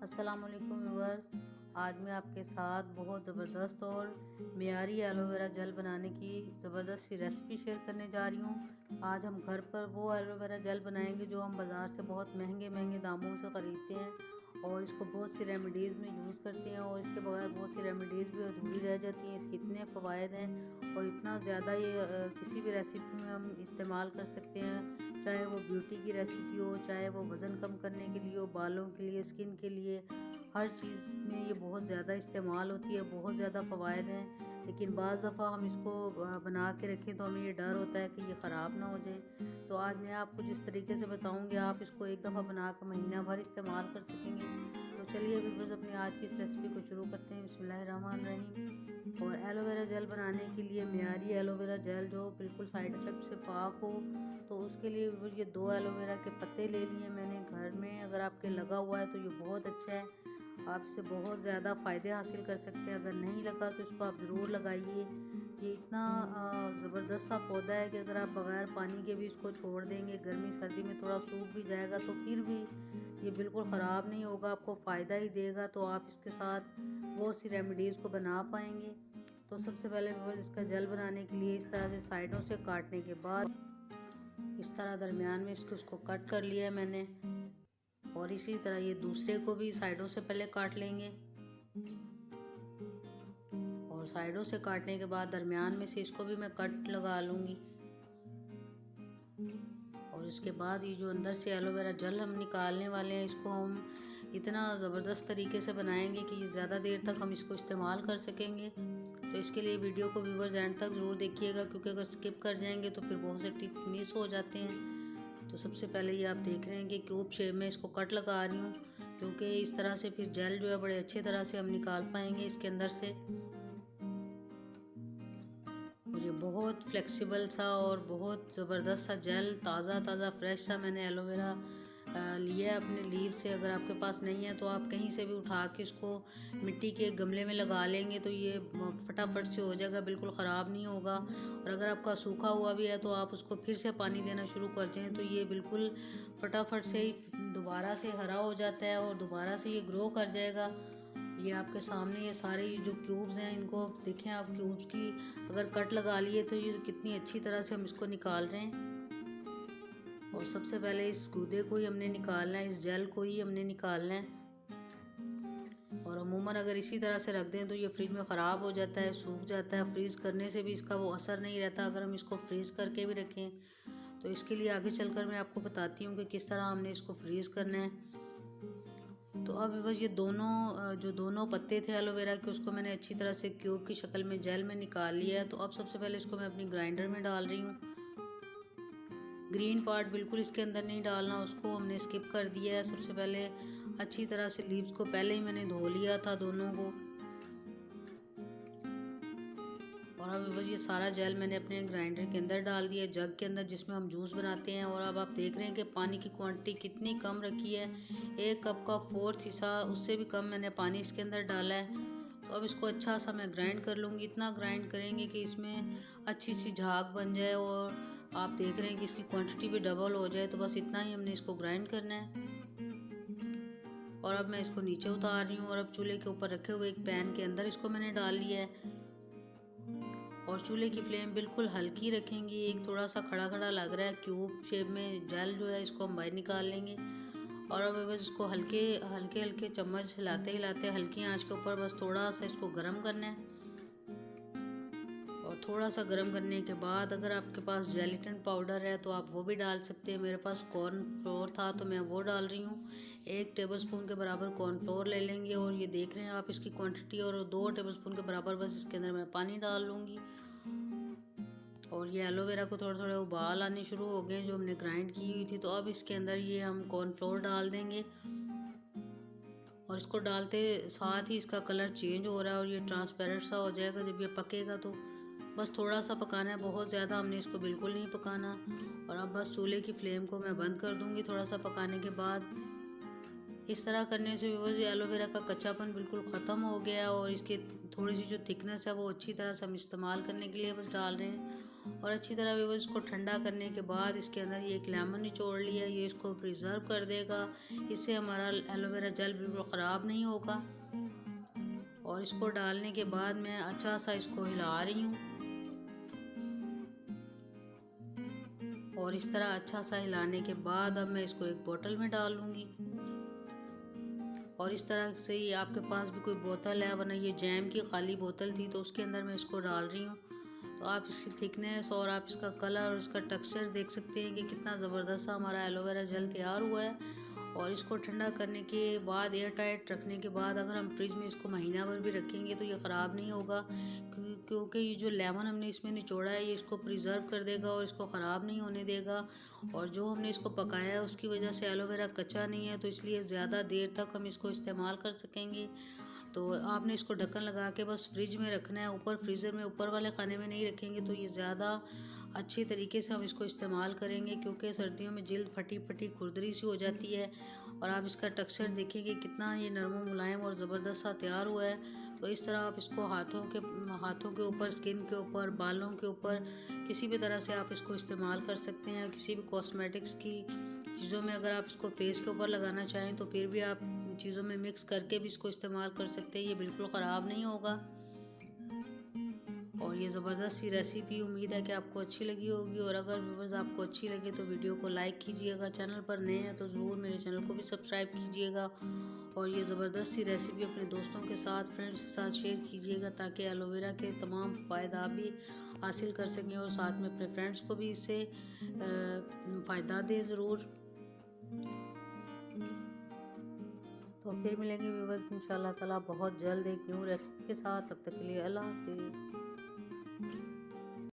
अस्सलाम वालेकुम व्यूअर्स। आज मैं आपके साथ बहुत ज़बरदस्त और मियारी एलोवेरा जेल बनाने की ज़बरदस्त सी रेसिपी शेयर करने जा रही हूँ। आज हम घर पर वो एलोवेरा जेल बनाएंगे जो हम बाज़ार से बहुत महंगे महंगे दामों से ख़रीदते हैं और इसको बहुत सी रेमेडीज़ में यूज़ करते हैं और इसके बगैर बहुत सी रेमेडीज़ भी अधूरी रह जाती हैं। इसके इतने फ़वाइद हैं और इतना ज़्यादा ये किसी भी रेसिपी में हम इस्तेमाल कर सकते हैं, चाहे वो ब्यूटी की रेसिपी हो, चाहे वो वज़न कम करने के लिए हो, बालों के लिए, स्किन के लिए, हर चीज़ में ये बहुत ज़्यादा इस्तेमाल होती है। बहुत ज़्यादा फ़वाइद हैं, लेकिन बाज़ दफ़ा हम इसको बना के रखें तो हमें ये डर होता है कि ये ख़राब ना हो जाए। तो आज मैं आपको जिस तरीके से बताऊँगी आप इसको एक दफ़ा बना कर महीना भर इस्तेमाल कर सकेंगे। तो चलिए व्यूअर्स अपनी आज की इस रेसिपी को शुरू करते हैं। बिस्मिल्लाहिर्रहमानिर्रहीम। और एलोवेरा जेल बनाने के लिए मियारी एलोवेरा जेल जो बिल्कुल साइड इफ़ेक्ट से पाक हो, तो उसके लिए ये 2 एलोवेरा के पत्ते ले लिए मैंने घर में। अगर आपके लगा हुआ है तो ये बहुत अच्छा है, आप इससे बहुत ज़्यादा फ़ायदे हासिल कर सकते हैं। अगर नहीं लगा तो इसको आप ज़रूर लगाइए। ये इतना ज़बरदस्त सा पौधा है कि अगर आप बग़ैर पानी के भी इसको छोड़ देंगे, गर्मी सर्दी में थोड़ा सूख भी जाएगा तो फिर भी ये बिल्कुल ख़राब नहीं होगा, आपको फ़ायदा ही देगा। तो आप इसके साथ बहुत सी रेमेडीज़ को बना पाएंगे। तो सबसे पहले इसका जेल बनाने के लिए इस तरह से साइडों से काटने के बाद इस तरह दरमियान में उसको कट कर लिया है मैंने। और इसी तरह ये दूसरे को भी साइडों से पहले काट लेंगे और साइडों से काटने के बाद दरमियान में से इसको भी मैं कट लगा लूँगी। और इसके बाद ये जो अंदर से एलोवेरा जेल हम निकालने वाले हैं, इसको हम इतना ज़बरदस्त तरीके से बनाएंगे कि ज़्यादा देर तक हम इसको इस्तेमाल कर सकेंगे। तो इसके लिए वीडियो को व्यूअर्स एंड तक ज़रूर देखिएगा, क्योंकि अगर स्किप कर जाएंगे तो फिर बहुत से टिप मिस हो जाते हैं। तो सबसे पहले ये आप देख रहे हैं कि क्यूब शेप में इसको कट लगा रही हूँ, क्योंकि इस तरह से फिर जेल जो है बड़े अच्छे तरह से हम निकाल पाएंगे इसके अंदर से। ये बहुत फ्लेक्सिबल सा और बहुत ज़बरदस्त सा जेल, ताज़ा ताज़ा फ्रेश सा मैंने एलोवेरा लिया है अपने लीव से। अगर आपके पास नहीं है तो आप कहीं से भी उठा के इसको मिट्टी के गमले में लगा लेंगे तो ये फटाफट से हो जाएगा, बिल्कुल ख़राब नहीं होगा। और अगर आपका सूखा हुआ भी है तो आप उसको फिर से पानी देना शुरू कर दें तो ये बिल्कुल फटाफट से ही दोबारा से हरा हो जाता है और दोबारा से ये ग्रो कर जाएगा। ये आपके सामने ये सारे जो क्यूब्स हैं, इनको देखें आप, क्यूब्स की अगर कट लगा लिए तो ये कितनी अच्छी तरह से हम इसको निकाल रहे हैं। और सबसे पहले इस गूदे को ही हमने निकालना है, इस जेल को ही हमने निकालना है। और अमूमन अगर इसी तरह से रख दें तो ये फ्रिज में ख़राब हो जाता है, सूख जाता है। फ्रीज़ करने से भी इसका वो असर नहीं रहता अगर हम इसको फ्रीज़ करके भी रखें। तो इसके लिए आगे चलकर मैं आपको बताती हूँ कि किस तरह हमने इसको फ्रीज़ करना है। तो अब बस ये दोनों पत्ते थे एलोवेरा के, उसको मैंने अच्छी तरह से क्यूब की शक्ल में जेल में निकाल लिया है। तो अब सबसे पहले इसको मैं अपनी ग्राइंडर में डाल रही हूँ। ग्रीन पार्ट बिल्कुल इसके अंदर नहीं डालना, उसको हमने स्किप कर दिया है। सबसे पहले अच्छी तरह से लीव्स को पहले ही मैंने धो लिया था दोनों को। और अब बस ये सारा जेल मैंने अपने ग्राइंडर के अंदर डाल दिया, जग के अंदर जिसमें हम जूस बनाते हैं। और अब आप देख रहे हैं कि पानी की क्वांटिटी कितनी कम रखी है, 1 कप का 4th हिस्सा, उससे भी कम मैंने पानी इसके अंदर डाला है। तो अब इसको अच्छा सा मैं ग्राइंड कर लूँगी। इतना ग्राइंड करेंगे कि इसमें अच्छी सी झाग बन जाए और आप देख रहे हैं कि इसकी क्वांटिटी भी डबल हो जाए। तो बस इतना ही हमने इसको ग्राइंड करना है। और अब मैं इसको नीचे उतार रही हूँ और अब चूल्हे के ऊपर रखे हुए एक पैन के अंदर इसको मैंने डाल लिया है। और चूल्हे की फ्लेम बिल्कुल हल्की रखेंगे। एक थोड़ा सा खड़ा खड़ा लग रहा है क्यूब शेप में जेल जो है, इसको हम बाहर निकाल लेंगे। और अब बस इसको हल्के हल्के चम्मच हिलाते हिलाते हल्की आंच के ऊपर बस थोड़ा सा इसको गर्म करना है। और थोड़ा सा गर्म करने के बाद अगर आपके पास जेलेटिन पाउडर है तो आप वो भी डाल सकते हैं। मेरे पास कॉर्नफ्लोर था तो मैं वो डाल रही हूँ। 1 टेबलस्पून के बराबर कॉर्नफ्लोर ले लेंगे। और ये देख रहे हैं आप इसकी क्वांटिटी। और 2 टेबलस्पून के बराबर बस इसके अंदर मैं पानी डाल लूँगी। और ये एलोवेरा को थोड़े थोड़े उबाल आने शुरू हो गए जो हमने ग्राइंड की हुई थी। तो अब इसके अंदर ये हम कॉर्नफ्लोर डाल देंगे और इसको डालते साथ ही इसका कलर चेंज हो रहा है और ये ट्रांसपेरेंट सा हो जाएगा। जब ये पकेगा तो बस थोड़ा सा पकाना है, बहुत ज़्यादा हमने इसको बिल्कुल नहीं पकाना। और अब बस चूल्हे की फ्लेम को मैं बंद कर दूँगी थोड़ा सा पकाने के बाद। इस तरह करने से वो जो एलोवेरा का कच्चापन बिल्कुल ख़त्म हो गया और इसकी थोड़ी सी जो थिकनेस है वो अच्छी तरह से हम इस्तेमाल करने के लिए बस डाल रहे हैं। और अच्छी तरह व्यूअर्स इसको ठंडा करने के बाद इसके अंदर ये एक लेमन निचोड़ लिया, ये इसको प्रिजर्व कर देगा। इससे हमारा एलोवेरा जेल बिल्कुल ख़राब नहीं होगा। और इसको डालने के बाद मैं अच्छा सा इसको हिला रही हूँ और इस तरह अच्छा सा हिलाने के बाद अब मैं इसको एक बोतल में डालूँगी। और इस तरह से ही आपके पास भी कोई बोतल है, वरना ये जैम की खाली बोतल थी तो उसके अंदर मैं इसको डाल रही हूँ। तो आप इसकी थिकनेस और आप इसका कलर और इसका टेक्सचर देख सकते हैं कि कितना ज़बरदस्त हमारा एलोवेरा जेल तैयार हुआ है। और इसको ठंडा करने के बाद एयर टाइट रखने के बाद अगर हम फ्रिज में इसको महीना भर भी रखेंगे तो ये ख़राब नहीं होगा, क्योंकि ये जो लेमन हमने इसमें निचोड़ा है ये इसको प्रिजर्व कर देगा और इसको ख़राब नहीं होने देगा। और जो हमने इसको पकाया है उसकी वजह से एलोवेरा कच्चा नहीं है, तो इसलिए ज़्यादा देर तक हम इसको इस्तेमाल कर सकेंगे। तो आपने इसको ढक्कन लगा के बस फ्रिज में रखना है, ऊपर फ्रीज़र में ऊपर वाले खाने में नहीं रखेंगे तो ये ज़्यादा अच्छी तरीके से हम इसको इस्तेमाल करेंगे, क्योंकि सर्दियों में जिल्द फटी फटी खुरदरी सी हो जाती है। और आप इसका टेक्सचर देखेंगे कितना ये नरम मुलायम और ज़बरदस्त सा तैयार हुआ है। तो इस तरह आप इसको हाथों के ऊपर, स्किन के ऊपर, बालों के ऊपर किसी भी तरह से आप इसको इस्तेमाल कर सकते हैं। किसी भी कॉस्मेटिक्स की चीज़ों में अगर आप इसको फेस के ऊपर लगाना चाहें तो फिर भी आप चीज़ों में मिक्स करके भी इसको इस्तेमाल कर सकते हैं, ये बिल्कुल ख़राब नहीं होगा। और ये ज़बरदस्त सी रेसिपी उम्मीद है कि आपको अच्छी लगी होगी। और अगर व्यूअर्स आपको अच्छी लगे तो वीडियो को लाइक कीजिएगा, चैनल पर नए हैं तो ज़रूर मेरे चैनल को भी सब्सक्राइब कीजिएगा। और ये ज़बरदस्त सी रेसिपी अपने दोस्तों के साथ, फ्रेंड्स के साथ शेयर कीजिएगा ताकि एलोवेरा के तमाम फ़ायदा आप भी हासिल कर सकें और साथ में अपने फ्रेंड्स को भी इससे फ़ायदा दें ज़रूर। तो फिर मिलेंगे व्यूअर्स इंशाल्लाह ताला बहुत जल्द एक न्यू रेसिपी के साथ। तब तक के लिए अल्लाह हाफ़िज़।